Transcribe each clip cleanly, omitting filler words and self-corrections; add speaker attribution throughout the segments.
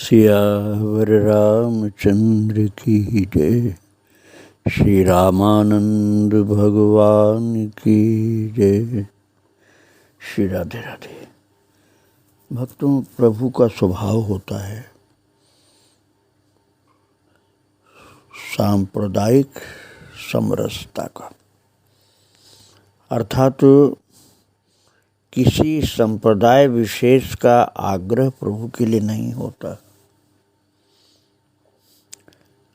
Speaker 1: सियावर रामचंद्र की जय। श्री रामानंद भगवान की जय। श्री राधे राधे। भक्तों, प्रभु का स्वभाव होता है सांप्रदायिक समरसता का, अर्थात किसी संप्रदाय विशेष का आग्रह प्रभु के लिए नहीं होता।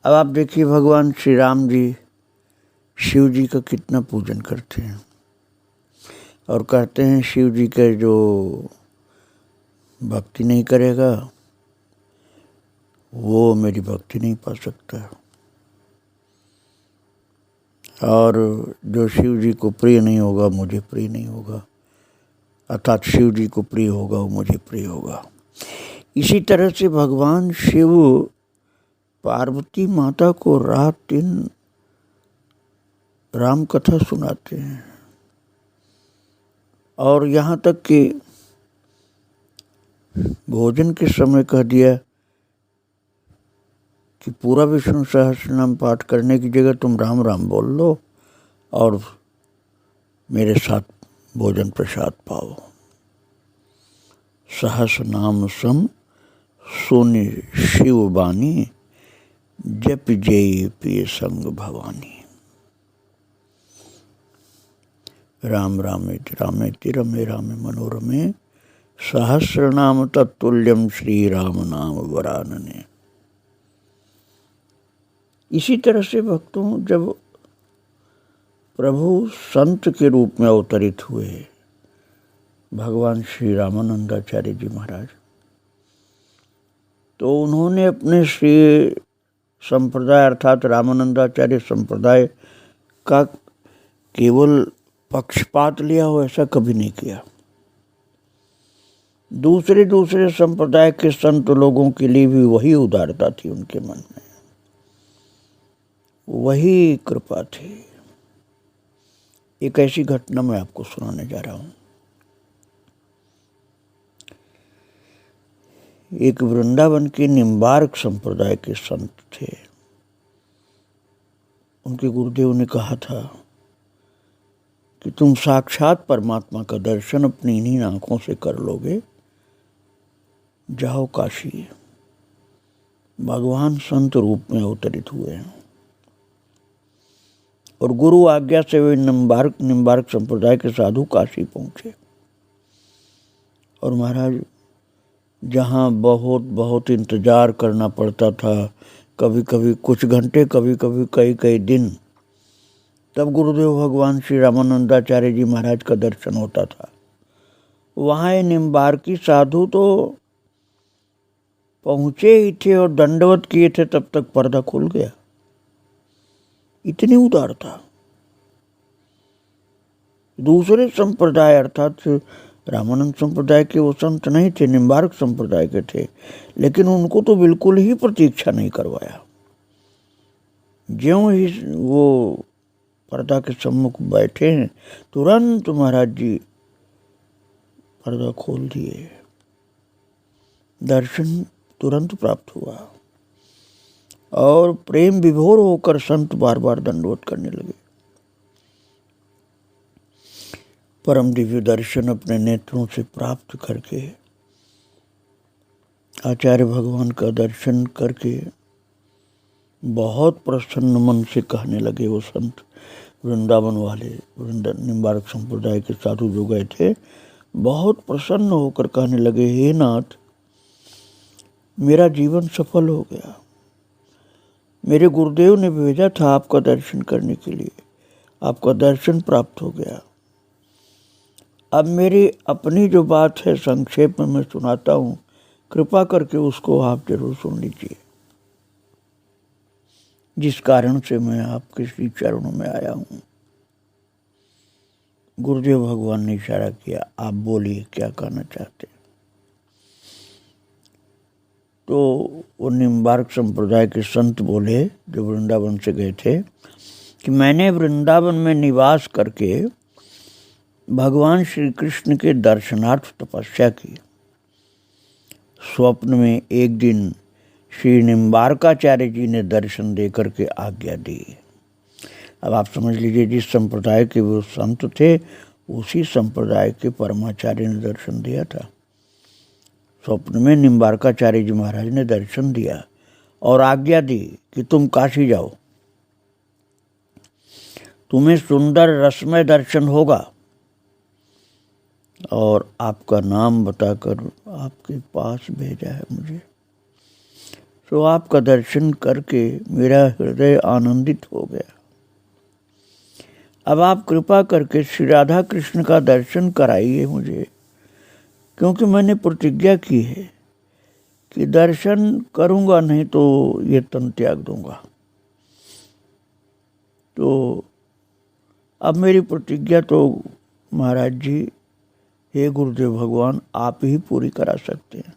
Speaker 1: अब आप देखिए, भगवान श्री राम जी शिव जी का कितना पूजन करते हैं और कहते हैं शिव जी के जो भक्ति नहीं करेगा वो मेरी भक्ति नहीं पा सकता, और जो शिव जी को प्रिय नहीं होगा मुझे प्रिय नहीं होगा, अर्थात शिव जी को प्रिय होगा वो मुझे प्रिय होगा। इसी तरह से भगवान शिव पार्वती माता को रात दिन राम कथा सुनाते हैं, और यहाँ तक कि भोजन के समय कह दिया कि पूरा विष्णु सहस्त्र नाम पाठ करने की जगह तुम राम राम बोल लो और मेरे साथ भोजन प्रसाद पाओ। सहस नाम सम सुनि शिव बानी, जप जय पिय संग भवानी। राम रामेति रामेति रमे रामे मनोरमे, सहस्र नाम तत्तुल्यम श्री राम नाम वरानने। इसी तरह से भक्तों, जब प्रभु संत के रूप में अवतरित हुए भगवान श्री रामानंदाचार्य जी महाराज, तो उन्होंने अपने श्री संप्रदाय अर्थात रामानंदाचार्य संप्रदाय का केवल पक्षपात लिया हो ऐसा कभी नहीं किया। दूसरे संप्रदाय के संत लोगों के लिए भी वही उदारता थी उनके मन में, वही कृपा थी। एक ऐसी घटना मैं आपको सुनाने जा रहा हूँ। एक वृंदावन के निम्बार्क संप्रदाय के संत थे। उनके गुरुदेव ने कहा था कि तुम साक्षात परमात्मा का दर्शन अपनी इन्हीं आंखों से कर लोगे, जाओ काशी। भगवान संत रूप में अवतरित हुए हैं और गुरु आज्ञा से वे निम्बार्क संप्रदाय के साधु काशी पहुंचे। और महाराज, जहाँ बहुत इंतजार करना पड़ता था, कभी कभी कुछ घंटे, कभी कभी कई दिन, तब गुरुदेव भगवान श्री रामानंदाचार्य जी महाराज का दर्शन होता था। वहाँ निम्बार्की साधु तो पहुँचे ही थे और दंडवत किए थे, तब तक पर्दा खुल गया। इतनी उदार था। दूसरे संप्रदाय अर्थात रामानंद संप्रदाय के वो संत नहीं थे, निम्बार्क संप्रदाय के थे, लेकिन उनको तो बिल्कुल ही प्रतीक्षा नहीं करवाया। ज्यों ही वो पर्दा के सम्मुख बैठे हैं, तुरंत महाराज जी पर्दा खोल दिए, दर्शन तुरंत प्राप्त हुआ और प्रेम विभोर होकर संत बार बार दंडवत करने लगे। परम दिव्य दर्शन अपने नेत्रों से प्राप्त करके, आचार्य भगवान का दर्शन करके बहुत प्रसन्न मन से कहने लगे वो संत, वृंदावन वाले निम्बार्क संप्रदाय के साधु जो गए थे, बहुत प्रसन्न होकर कहने लगे, हे नाथ, मेरा जीवन सफल हो गया। मेरे गुरुदेव ने भेजा था आपका दर्शन करने के लिए, आपका दर्शन प्राप्त हो गया। अब मेरी अपनी जो बात है संक्षेप में मैं सुनाता हूँ, कृपा करके उसको आप जरूर सुन लीजिए, जिस कारण से मैं आपके श्री चरणों में आया हूँ। गुरुदेव भगवान ने इशारा किया, आप बोलिए क्या कहना चाहते हैं। तो वो निम्बार्क संप्रदाय के संत बोले, जो वृंदावन से गए थे, कि मैंने वृंदावन में निवास करके भगवान श्री कृष्ण के दर्शनार्थ तपस्या की, स्वप्न में एक दिन श्री निम्बारकाचार्य जी ने दर्शन दे करके आज्ञा दी। अब आप समझ लीजिए, जिस संप्रदाय के वो संत थे उसी संप्रदाय के परमाचार्य ने दर्शन दिया था। स्वप्न में निम्बारकाचार्य जी महाराज ने दर्शन दिया और आज्ञा दी कि तुम काशी जाओ, तुम्हें सुंदर रसमय दर्शन होगा और आपका नाम बताकर आपके पास भेजा है मुझे। तो आपका दर्शन करके मेरा हृदय आनंदित हो गया। अब आप कृपा करके श्री राधा कृष्ण का दर्शन कराइए मुझे, क्योंकि मैंने प्रतिज्ञा की है कि दर्शन करूंगा नहीं तो ये तन त्याग दूंगा। तो अब मेरी प्रतिज्ञा तो महाराज जी, हे गुरुदेव भगवान, आप ही पूरी करा सकते हैं।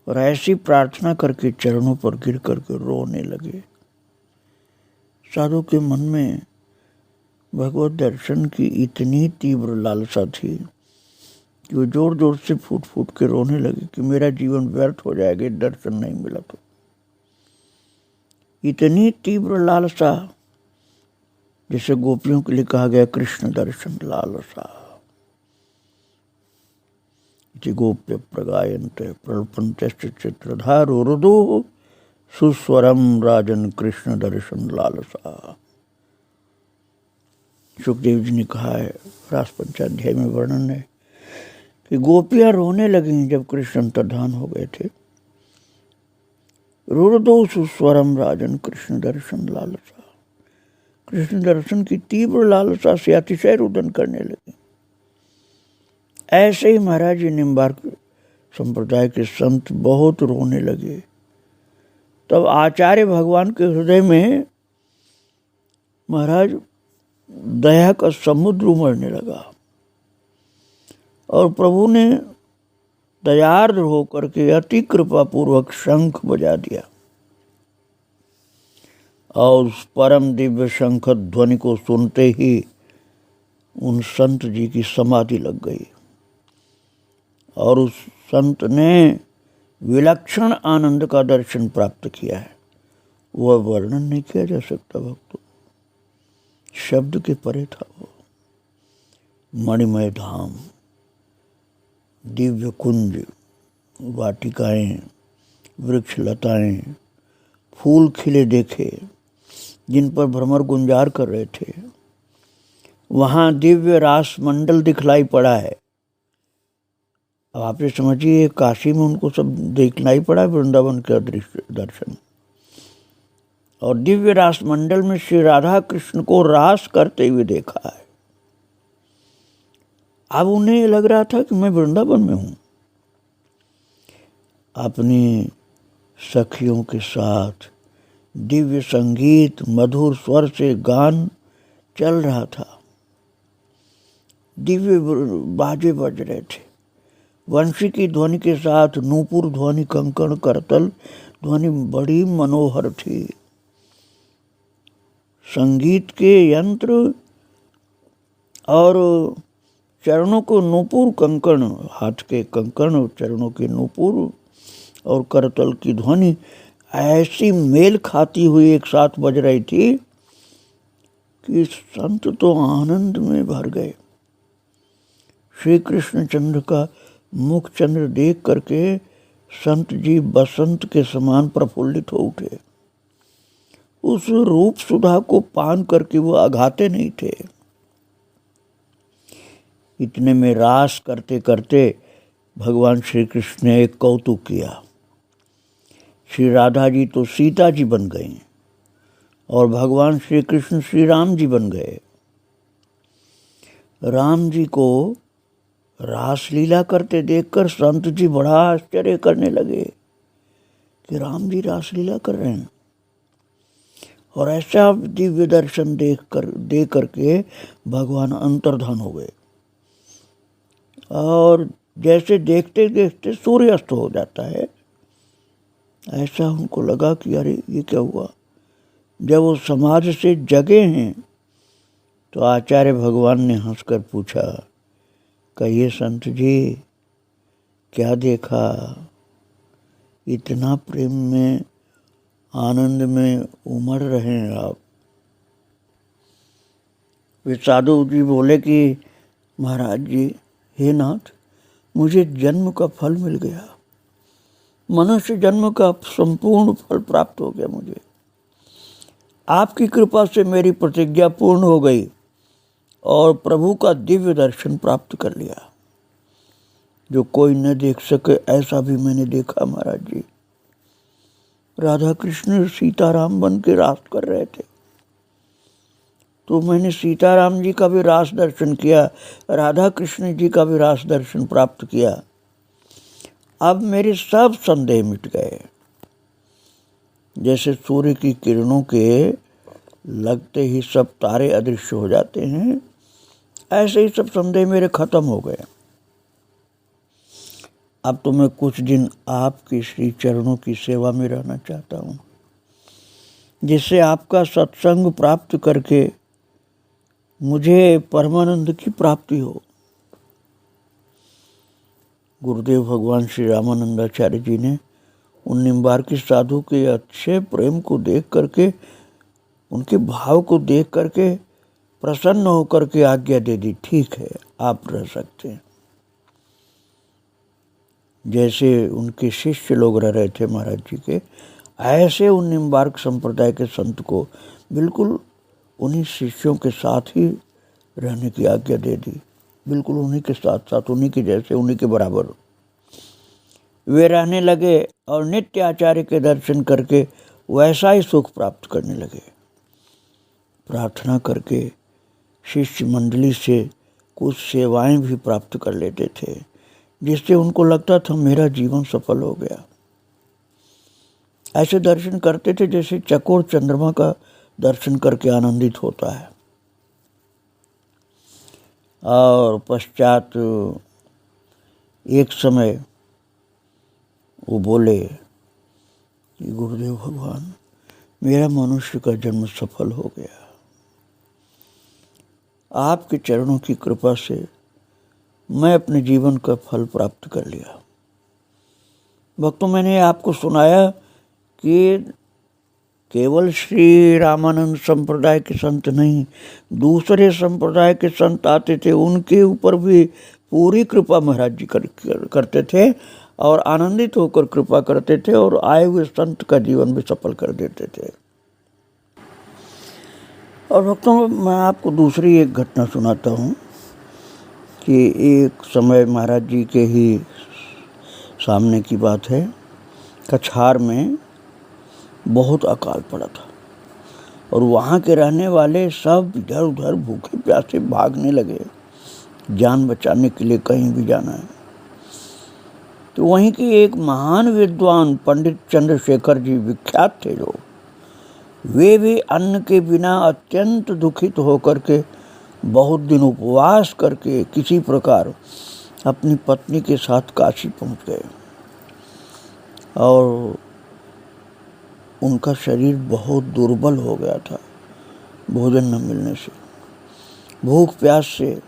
Speaker 1: और ऐसी प्रार्थना करके चरणों पर गिर करके रोने लगे। साधु के मन में भगवत दर्शन की इतनी तीव्र लालसा थी कि वो जोर जोर से फूट फूट के रोने लगे कि मेरा जीवन व्यर्थ हो जाएगा दर्शन नहीं मिला तो। इतनी तीव्र लालसा, जैसे गोपियों के लिए कहा गया कृष्ण दर्शन लालसा। गोप्य प्रगायन्ते प्रल्पन्ते चित्रधारुरुदु सुस्वरम राजन कृष्ण दर्शन लालसा। सुखदेव जी ने कहा है, रास पंचाध्याय में वर्णन है कि गोपियां रोने लगी जब कृष्ण अंतर्धान हो गए थे। रुरुदु सुस्वरम राजन कृष्ण दर्शन लालसा। कृष्ण दर्शन की तीव्र लालसा से अतिशय रुदन करने लगे। ऐसे ही महाराज जी निम्बार्क संप्रदाय के संत बहुत रोने लगे। तब आचार्य भगवान के हृदय में महाराज दया का समुद्र उमड़ने लगा और प्रभु ने दयार्द्र होकर के अति कृपा पूर्वक शंख बजा दिया और उस परम दिव्य शंख ध्वनि को सुनते ही उन संत जी की समाधि लग गई और उस संत ने विलक्षण आनंद का दर्शन प्राप्त किया है। वह वर्णन नहीं किया जा सकता भक्तों, शब्द के परे था वो। मणिमय धाम, दिव्य कुंज, वाटिकाएं, वृक्ष लताएं, फूल खिले देखे जिन पर भ्रमर गुंजार कर रहे थे। वहाँ दिव्य रास मंडल दिखलाई पड़ा है। अब आप ये समझिए, काशी में उनको सब देखना ही पड़ा, वृंदावन का दृश्य दर्शन। और दिव्य रास मंडल में श्री राधा कृष्ण को रास करते हुए देखा है। अब उन्हें लग रहा था कि मैं वृंदावन में हूँ। अपनी सखियों के साथ दिव्य संगीत मधुर स्वर से गान चल रहा था। दिव्य बाजे बज रहे थे। वंशी की ध्वनि के साथ नूपुर ध्वनि, कंकण, करतल ध्वनि बड़ी मनोहर थी। संगीत के यंत्र और चरणों को नूपुर, कंकण, हाथ के कंकण, चरणों के नूपुर और करतल की ध्वनि ऐसी मेल खाती हुई एक साथ बज रही थी कि संत तो आनंद में भर गए। श्री कृष्ण चंद्र का मुख चंद्र देख करके संत जी बसंत के समान प्रफुल्लित हो उठे। उस रूप सुधा को पान करके वो अघाते नहीं थे। इतने में रास करते करते भगवान श्री कृष्ण ने एक कौतुक किया। श्री राधा जी तो सीता जी बन गई और भगवान श्री कृष्ण श्री राम जी बन गए। राम जी को रासलीला करते देखकर संत जी बड़ा आश्चर्य करने लगे कि राम जी रासलीला कर रहे हैं। और ऐसा दिव्य दर्शन देख करके भगवान अंतर्धान हो गए और जैसे देखते देखते सूर्य अस्त हो जाता है, ऐसा उनको लगा कि अरे ये क्या हुआ। जब वो समाधि से जगे हैं तो आचार्य भगवान ने हंसकर पूछा, कहिए संत जी, क्या देखा, इतना प्रेम में, आनंद में उमड़ रहे हैं आप। वे साधु जी बोले कि महाराज जी, हे नाथ, मुझे जन्म का फल मिल गया, मनुष्य जन्म का संपूर्ण फल प्राप्त हो गया मुझे। आपकी कृपा से मेरी प्रतिज्ञा पूर्ण हो गई और प्रभु का दिव्य दर्शन प्राप्त कर लिया। जो कोई न देख सके ऐसा भी मैंने देखा महाराज जी। राधा कृष्ण सीताराम बन के रास कर रहे थे, तो मैंने सीताराम जी का भी रास दर्शन किया, राधा कृष्ण जी का भी रास दर्शन प्राप्त किया। अब मेरे सब संदेह मिट गए। जैसे सूर्य की किरणों के लगते ही सब तारे अदृश्य हो जाते हैं, ऐसे ही सब संदेह मेरे खत्म हो गए। अब तो मैं कुछ दिन आपके श्री चरणों की सेवा में रहना चाहता हूँ, जिससे आपका सत्संग प्राप्त करके मुझे परमानंद की प्राप्ति हो। गुरुदेव भगवान श्री रामानंदाचार्य जी ने उन निम्बार्की साधु के अच्छे प्रेम को देख करके, उनके भाव को देख करके प्रसन्न होकर के आज्ञा दे दी, ठीक है आप रह सकते हैं। जैसे उनके शिष्य लोग रह रहे थे महाराज जी के, ऐसे उन निम्बार्क संप्रदाय के संत को बिल्कुल उन्हीं शिष्यों के साथ ही रहने की आज्ञा दे दी, बिल्कुल उन्हीं के साथ साथ, उन्हीं के जैसे, उन्हीं के बराबर वे रहने लगे और नित्य आचार्य के दर्शन करके वैसा ही सुख प्राप्त करने लगे। प्रार्थना करके शिष्य मंडली से कुछ सेवाएं भी प्राप्त कर लेते थे, जिससे उनको लगता था मेरा जीवन सफल हो गया। ऐसे दर्शन करते थे जैसे चकोर चंद्रमा का दर्शन करके आनंदित होता है। और पश्चात एक समय वो बोले कि गुरुदेव भगवान, मेरा मनुष्य का जन्म सफल हो गया, आपके चरणों की कृपा से मैं अपने जीवन का फल प्राप्त कर लिया। भक्तों, मैंने आपको सुनाया कि केवल श्री रामानंद संप्रदाय के संत नहीं, दूसरे संप्रदाय के संत आते थे, उनके ऊपर भी पूरी कृपा महाराज जी करते थे और आनंदित होकर कृपा करते थे और आए हुए संत का जीवन भी सफल कर देते थे। और भक्तों, मैं आपको दूसरी एक घटना सुनाता हूँ कि एक समय महाराज जी के ही सामने की बात है, कछार में बहुत अकाल पड़ा था और वहाँ के रहने वाले सब इधर उधर भूखे प्यासे भागने लगे, जान बचाने के लिए कहीं भी जाना है। तो वहीं की एक महान विद्वान पंडित चंद्रशेखर जी विख्यात थे, जो वे भी अन्न के बिना अत्यंत दुखित होकर के बहुत दिन उपवास करके किसी प्रकार अपनी पत्नी के साथ काशी पहुंच गए। और उनका शरीर बहुत दुर्बल हो गया था भोजन न मिलने से, भूख प्यास से।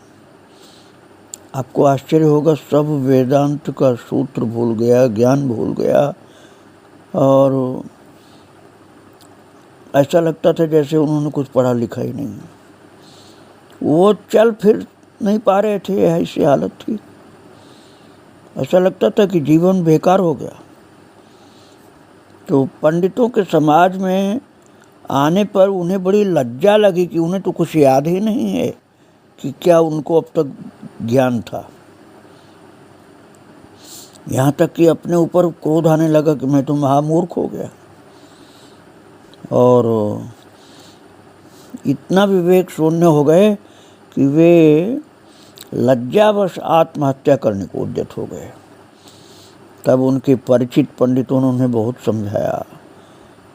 Speaker 1: आपको आश्चर्य होगा, सब वेदांत का सूत्र भूल गया, ज्ञान भूल गया और ऐसा लगता था जैसे उन्होंने कुछ पढ़ा लिखा ही नहीं। वो चल फिर नहीं पा रहे थे, ऐसी हालत थी। ऐसा लगता था कि जीवन बेकार हो गया। तो पंडितों के समाज में आने पर उन्हें बड़ी लज्जा लगी कि उन्हें तो कुछ याद ही नहीं है कि क्या उनको अब तक ज्ञान था। यहाँ तक कि अपने ऊपर क्रोध आने लगा कि मैं तो महामूर्ख हो गया। और इतना विवेक शून्य हो गए कि वे लज्जावश आत्महत्या करने को उद्यत हो गए। तब उनके परिचित पंडितों ने उन्हें बहुत समझाया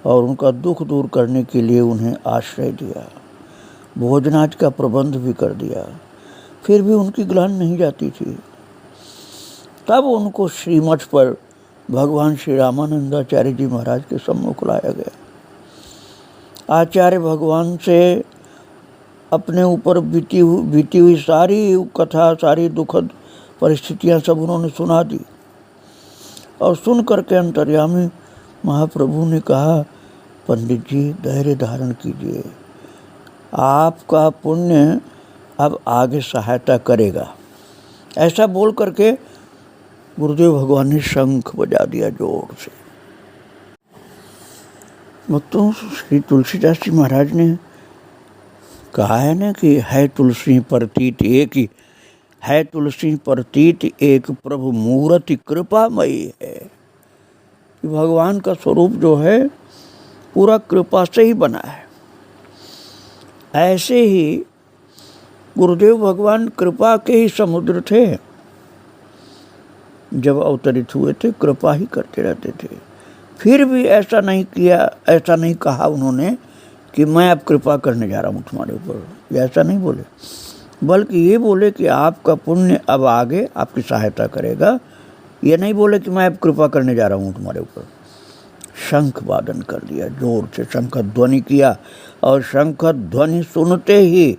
Speaker 1: और उनका दुख दूर करने के लिए उन्हें आश्रय दिया, भोजनाज का प्रबंध भी कर दिया। फिर भी उनकी ग्लानि नहीं जाती थी। तब उनको श्रीमठ पर भगवान श्री रामानंदाचार्य जी महाराज के सम्मुख लाया गया। आचार्य भगवान से अपने ऊपर बीती हुई सारी कथा, सारी दुखद परिस्थितियां सब उन्होंने सुना दी। और सुन करके अंतर्यामी महाप्रभु ने कहा, पंडित जी धैर्य धारण कीजिए, आपका पुण्य अब आगे सहायता करेगा। ऐसा बोल करके गुरुदेव भगवान ने शंख बजा दिया जोर से। भक्तों, श्री तुलसीदास जी महाराज ने कहा है ना कि है तुलसी प्रतीत एक ही, है तुलसी प्रतीत एक प्रभु मूर्ति कृपामयी है। कि भगवान का स्वरूप जो है पूरा कृपा से ही बना है। ऐसे ही गुरुदेव भगवान कृपा के ही समुद्र थे। जब अवतरित हुए थे कृपा ही करते रहते थे। फिर भी ऐसा नहीं किया, ऐसा नहीं कहा उन्होंने कि मैं अब कृपा करने जा रहा हूँ तुम्हारे ऊपर, ऐसा नहीं बोले, बल्कि ये बोले कि आपका पुण्य अब आगे आपकी सहायता करेगा। ये नहीं बोले कि मैं अब कृपा करने जा रहा हूँ तुम्हारे ऊपर। शंख वादन कर दिया, जोर से शंख ध्वनि किया, और शंख ध्वनि सुनते ही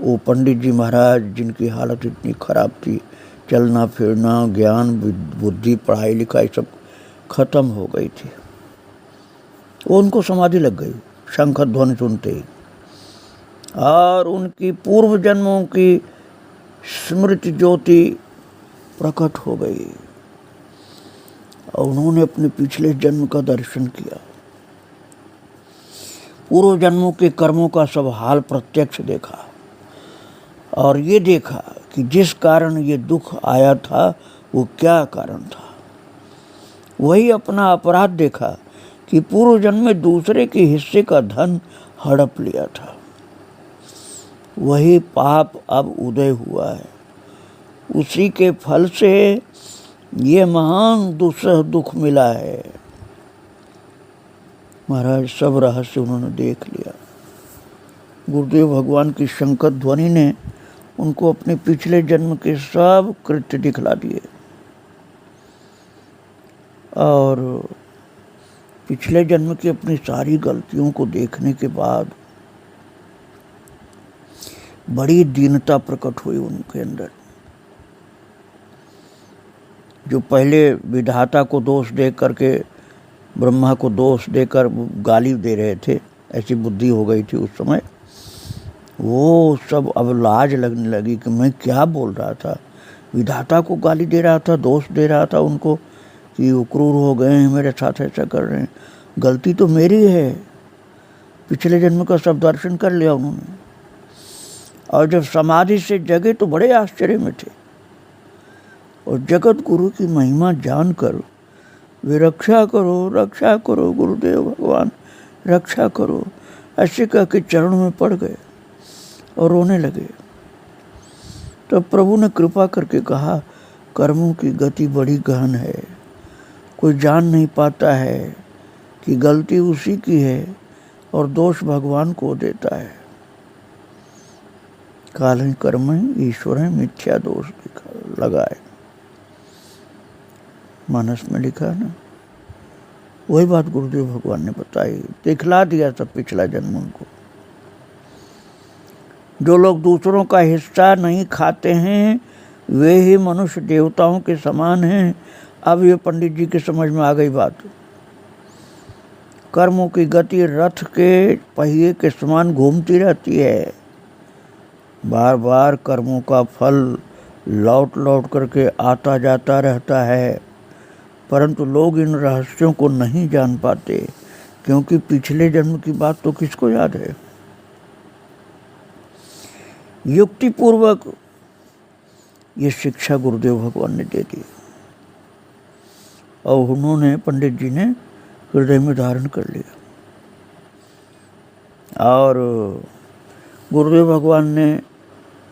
Speaker 1: वो पंडित जी महाराज, जिनकी हालत इतनी खराब थी, चलना फिरना, ज्ञान बुद्धि पढ़ाई लिखाई सब खत्म हो गई थी, वो उनको समाधि लग गई शंख ध्वनि सुनते ही। और उनकी पूर्व जन्मों की स्मृति ज्योति प्रकट हो गई और उन्होंने अपने पिछले जन्म का दर्शन किया। पूर्व जन्मों के कर्मों का सब हाल प्रत्यक्ष देखा और ये देखा कि जिस कारण ये दुख आया था वो क्या कारण था। वही अपना अपराध देखा कि पूर्व जन्म में दूसरे के हिस्से का धन हड़प लिया था। वही पाप अब उदय हुआ है, उसी के फल से ये महान दूसरा दुख मिला है। महाराज सब रहस्य उन्होंने देख लिया। गुरुदेव भगवान की शंख ध्वनि ने उनको अपने पिछले जन्म के सब कृत्य दिखला दिए और पिछले जन्म की अपनी सारी गलतियों को देखने के बाद बड़ी दीनता प्रकट हुई उनके अंदर। जो पहले विधाता को दोष दे करके, ब्रह्मा को दोष देकर गाली दे रहे थे, ऐसी बुद्धि हो गई थी उस समय, वो सब अब लाज लगने लगी कि मैं क्या बोल रहा था। विधाता को गाली दे रहा था, दोष दे रहा था उनको कि वो क्रूर हो गए हैं, मेरे साथ ऐसा कर रहे हैं, गलती तो मेरी है। पिछले जन्म का सब दर्शन कर लिया उन्होंने और जब समाधि से जगे तो बड़े आश्चर्य में थे और जगत गुरु की महिमा जानकर वे रक्षा करो गुरुदेव भगवान रक्षा करो ऐसे कह के चरणों में पड़ गए और रोने लगे। तब प्रभु ने कृपा करके कहा, कर्मों की गति बड़ी गहन है, कोई जान नहीं पाता है कि गलती उसी की है और दोष भगवान को देता है। काल कर्म ईश्वर है मिथ्या दोष लगाए, मानस में लिखा है ना। वही बात गुरुदेव भगवान ने बताई, दिखला दिया सब पिछला जन्म उनको। जो लोग दूसरों का हिस्सा नहीं खाते हैं वे ही मनुष्य देवताओं के समान हैं। अब ये पंडित जी के समझ में आ गई बात। कर्मों की गति रथ के पहिए के समान घूमती रहती है, बार बार कर्मों का फल लौट लौट करके आता जाता रहता है, परंतु लोग इन रहस्यों को नहीं जान पाते क्योंकि पिछले जन्म की बात तो किसको याद है। युक्ति पूर्वक ये शिक्षा गुरुदेव भगवान ने दे दी और उन्होंने, पंडित जी ने हृदय में धारण कर लिया और गुरुदेव भगवान ने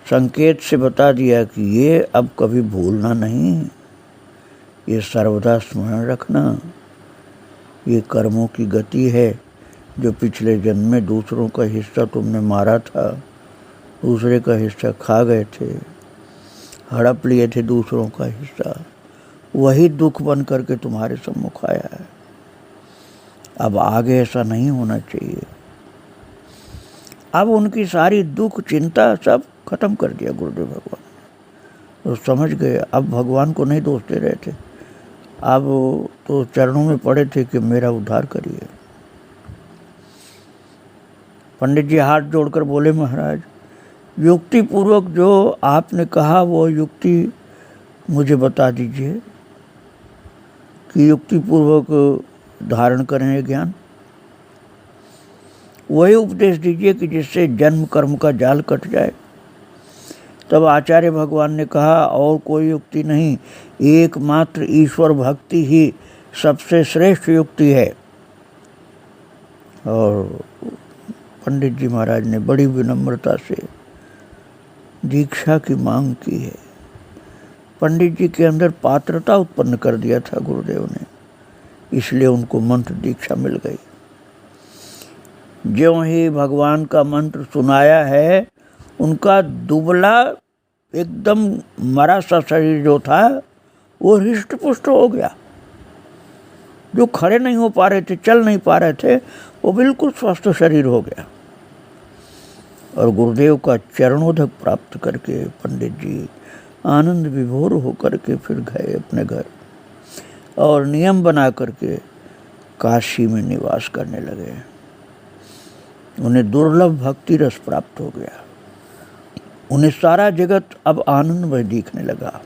Speaker 1: संकेत से बता दिया कि ये अब कभी भूलना नहीं, ये सर्वदा स्मरण रखना। ये कर्मों की गति है, जो पिछले जन्म में दूसरों का हिस्सा तुमने मारा था, दूसरे का हिस्सा खा गए थे, हड़प लिए थे दूसरों का हिस्सा, वही दुख बन करके तुम्हारे सम्मुख आया है। अब आगे ऐसा नहीं होना चाहिए। अब उनकी सारी दुख चिंता सब खत्म कर दिया गुरुदेव भगवान। तो समझ गए, अब भगवान को नहीं दोष दे रहे थे, अब तो चरणों में पड़े थे कि मेरा उद्धार करिए। पंडित जी हाथ जोड़कर बोले, महाराज युक्ति पूर्वक जो आपने कहा वो युक्ति मुझे बता दीजिए कि युक्ति पूर्वक धारण करें ये ज्ञान। वही उपदेश दीजिए कि जिससे जन्म कर्म का जाल कट जाए। तब आचार्य भगवान ने कहा, और कोई युक्ति नहीं, एकमात्र ईश्वर भक्ति ही सबसे श्रेष्ठ युक्ति है। और पंडित जी महाराज ने बड़ी विनम्रता से दीक्षा की मांग की है। पंडित जी के अंदर पात्रता उत्पन्न कर दिया था गुरुदेव ने, इसलिए उनको मंत्र दीक्षा मिल गई। ज्यों ही भगवान का मंत्र सुनाया है, उनका दुबला एकदम मरा सा शरीर जो था वो हृष्ट पुष्ट हो गया। जो खड़े नहीं हो पा रहे थे, चल नहीं पा रहे थे, वो बिल्कुल स्वस्थ शरीर हो गया। और गुरुदेव का चरणोदक प्राप्त करके पंडित जी आनंद विभोर होकर के फिर गए अपने घर और नियम बना करके काशी में निवास करने लगे। उन्हें दुर्लभ भक्ति रस प्राप्त हो गया। उन्हें सारा जगत अब आनंदमय दिखने लगा।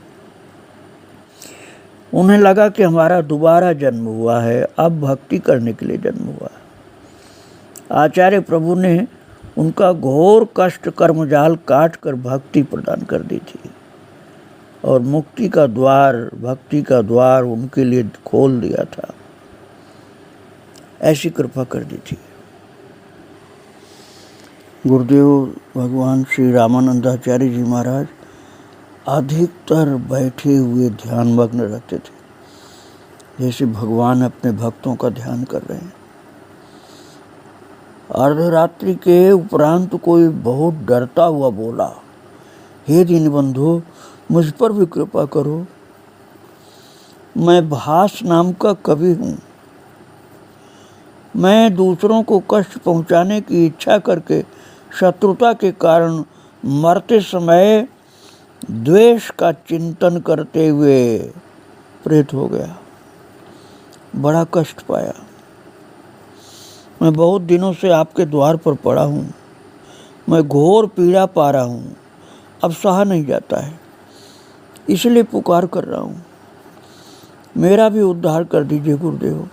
Speaker 1: उन्हें लगा कि हमारा दोबारा जन्म हुआ है, अब भक्ति करने के लिए जन्म हुआ। आचार्य प्रभु ने उनका घोर कष्ट कर्मजाल काट कर भक्ति प्रदान कर दी थी और मुक्ति का द्वार, भक्ति का द्वार उनके लिए खोल दिया था। ऐसी कृपा कर दी थी। गुरुदेव भगवान श्री रामानंदाचार्य जी महाराज अधिकतर बैठे हुए ध्यानमग्न रहते थे, जैसे भगवान अपने भक्तों का ध्यान कर रहे हैं। अर्धरात्रि के उपरांत कोई बहुत डरता हुआ बोला, हे दीनबंधु, मुझ पर भी कृपा करो। मैं भास नाम का कवि हूँ। मैं दूसरों को कष्ट पहुँचाने की इच्छा करके शत्रुता के कारण मरते समय द्वेष का चिंतन करते हुए प्रेत हो गया। बड़ा कष्ट पाया। मैं बहुत दिनों से आपके द्वार पर पड़ा हूँ। मैं घोर पीड़ा पा रहा हूँ। अब सहा नहीं जाता है, इसलिए पुकार कर रहा हूँ। मेरा भी उद्धार कर दीजिए गुरुदेव।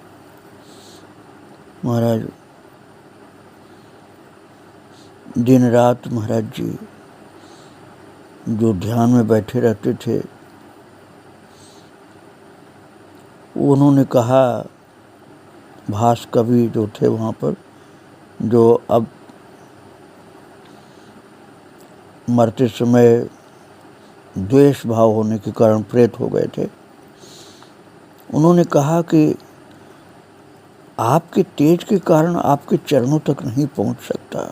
Speaker 1: महाराज दिन रात महाराज जी जो ध्यान में बैठे रहते थे, उन्होंने कहा, भास कवि जो थे वहाँ पर, जो अब मरते समय द्वेष भाव होने के कारण प्रेत हो गए थे, उन्होंने कहा कि आपके तेज के कारण आपके चरणों तक नहीं पहुँच सकता,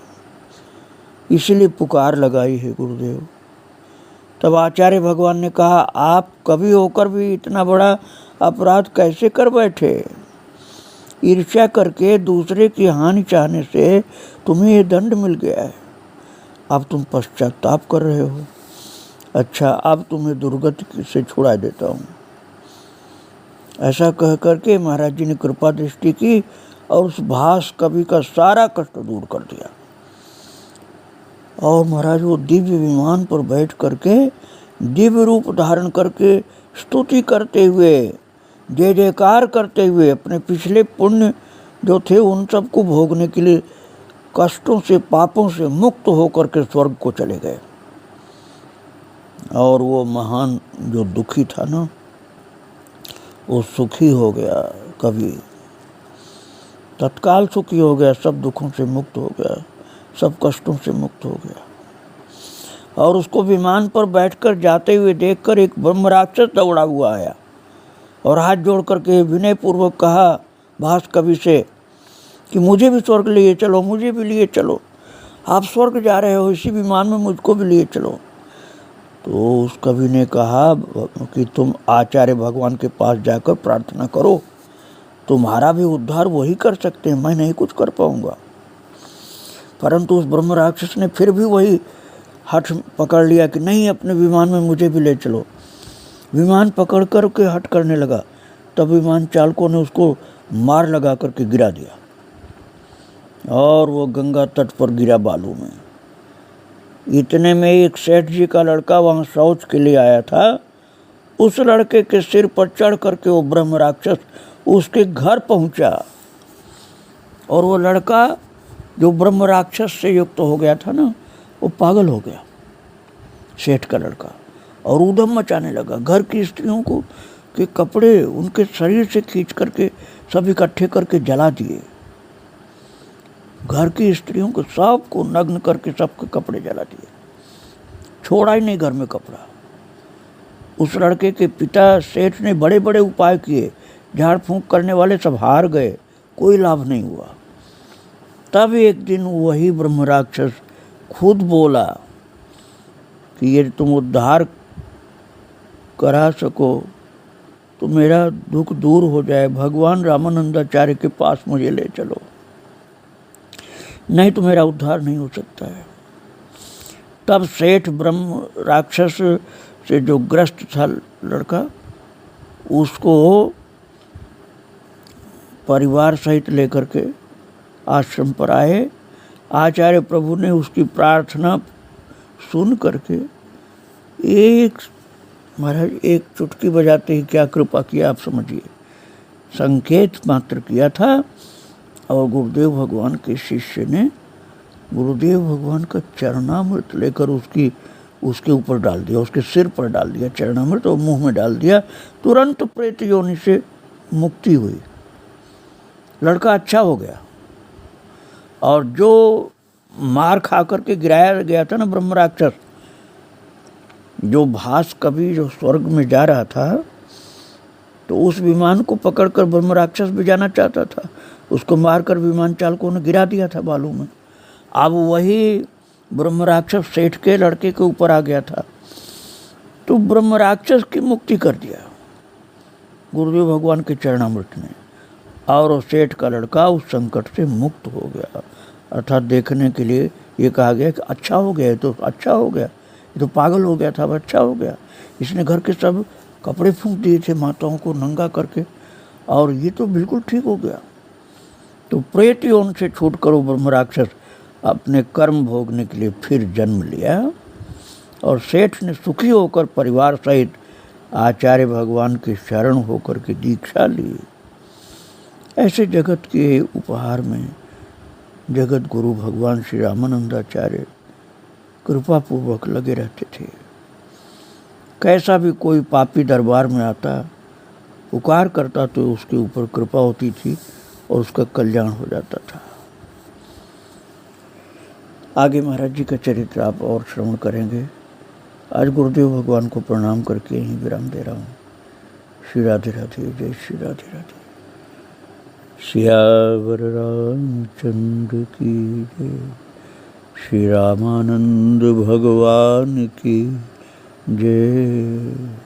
Speaker 1: इसलिए पुकार लगाई है गुरुदेव। तब आचार्य भगवान ने कहा, आप कवि होकर भी इतना बड़ा अपराध कैसे कर बैठे? ईर्ष्या करके दूसरे की हानि चाहने से तुम्हें ये दंड मिल गया है। अब तुम पश्चाताप कर रहे हो। अच्छा, अब तुम्हें दुर्गति से छुड़ा देता हूँ। ऐसा कह करके महाराज जी ने कृपा दृष्टि की और उस भास कवि का सारा कष्ट दूर कर दिया। और महाराज वो दिव्य विमान पर बैठ करके दिव्य रूप धारण करके स्तुति करते हुए, जय जयकार करते हुए अपने पिछले पुण्य जो थे उन सब को भोगने के लिए कष्टों से, पापों से मुक्त होकर के स्वर्ग को चले गए। और वो महान जो दुखी था ना, वो सुखी हो गया। कवि तत्काल सुखी हो गया, सब दुखों से मुक्त हो गया, सब कष्टों से मुक्त हो गया। और उसको विमान पर बैठकर जाते हुए देखकर एक ब्रह्म राक्षस दौड़ा हुआ आया और हाथ जोड़ करके विनय पूर्वक कहा भास कवि से कि मुझे भी स्वर्ग लिए चलो, मुझे भी लिए चलो। आप स्वर्ग जा रहे हो, इसी विमान में मुझको भी लिए चलो। तो उस कवि ने कहा कि तुम आचार्य भगवान के पास जाकर प्रार्थना करो, तुम्हारा भी उद्धार वही कर सकते हैं, मैं नहीं कुछ कर पाऊंगा। परंतु उस ब्रह्म राक्षस ने फिर भी वही हठ पकड़ लिया कि नहीं, अपने विमान में मुझे भी ले चलो। विमान पकड़ कर के हट करने लगा तब विमान चालकों ने उसको मार लगा करके गिरा दिया और वो गंगा तट पर गिरा बालू में। इतने में एक सेठ जी का लड़का वहां शौच के लिए आया था। उस लड़के के सिर पर चढ़ करके वो ब्रह्म राक्षस उसके घर पहुंचा और वो लड़का जो ब्रह्म राक्षस से युक्त हो गया था ना, वो पागल हो गया, सेठ का लड़का, और ऊधम मचाने लगा। घर की स्त्रियों को के कपड़े उनके शरीर से खींच करके सब इकट्ठे करके जला दिए। घर की स्त्रियों को सबको नग्न करके सबके कपड़े जला दिए, छोड़ा ही नहीं घर में कपड़ा। उस लड़के के पिता सेठ ने बड़े बड़े उपाय किए, झाड़ फूंक करने वाले सब हार गए, कोई लाभ नहीं हुआ। तब एक दिन वही ब्रह्म राक्षस खुद बोला कि यदि तुम उद्धार करा सको तो मेरा दुख दूर हो जाए, भगवान रामानंदाचार्य के पास मुझे ले चलो, नहीं तो मेरा उद्धार नहीं हो सकता है। तब सेठ ब्रह्म राक्षस से जो ग्रस्त था लड़का, उसको परिवार सहित लेकर के आश्रम पर आए। आचार्य प्रभु ने उसकी प्रार्थना सुन करके महाराज एक चुटकी बजाते ही क्या कृपा किया आप समझिए। संकेत मात्र किया था और गुरुदेव भगवान के शिष्य ने गुरुदेव भगवान का चरणामृत लेकर उसके ऊपर डाल दिया, उसके सिर पर डाल दिया चरणामृत और मुंह में डाल दिया। तुरंत प्रेत योनि से मुक्ति हुई, लड़का अच्छा हो गया। और जो मार खा करके गिराया गया था ना ब्रह्म राक्षस, जो भास कवि जो स्वर्ग में जा रहा था, तो उस विमान को पकड़कर ब्रह्म राक्षस भी जाना चाहता था, उसको मारकर विमान चालकों ने गिरा दिया था बालू में। अब वही ब्रह्म राक्षस सेठ के लड़के के ऊपर आ गया था, तो ब्रह्म राक्षस की मुक्ति कर दिया गुरुदेव भगवान के चरणामृत ने, और सेठ का लड़का उस संकट से मुक्त हो गया। अर्थात देखने के लिए ये कहा गया कि अच्छा हो गया, तो अच्छा हो गया, ये तो पागल हो गया था, अब अच्छा हो गया। इसने घर के सब कपड़े फूंक दिए थे माताओं को नंगा करके, और ये तो बिल्कुल ठीक हो गया। तो प्रेत योनि से छूट कर ब्रह्म राक्षस अपने कर्म भोगने के लिए फिर जन्म लिया, और सेठ ने सुखी होकर परिवार सहित आचार्य भगवान के शरण होकर के दीक्षा ली। ऐसे जगत के उपहार में जगत गुरु भगवान श्री रामानंदाचार्य कृपा पूर्वक लगे रहते थे। कैसा भी कोई पापी दरबार में आता, पुकार करता, तो उसके ऊपर कृपा होती थी और उसका कल्याण हो जाता था। आगे महाराज जी का चरित्र आप और श्रवण करेंगे। आज गुरुदेव भगवान को प्रणाम करके यहीं विराम दे रहा हूँ। श्री राधे राधे, जय श्री राधे राधे। सियावर रामचंद्र की जय, श्री रामानंद भगवान की जय।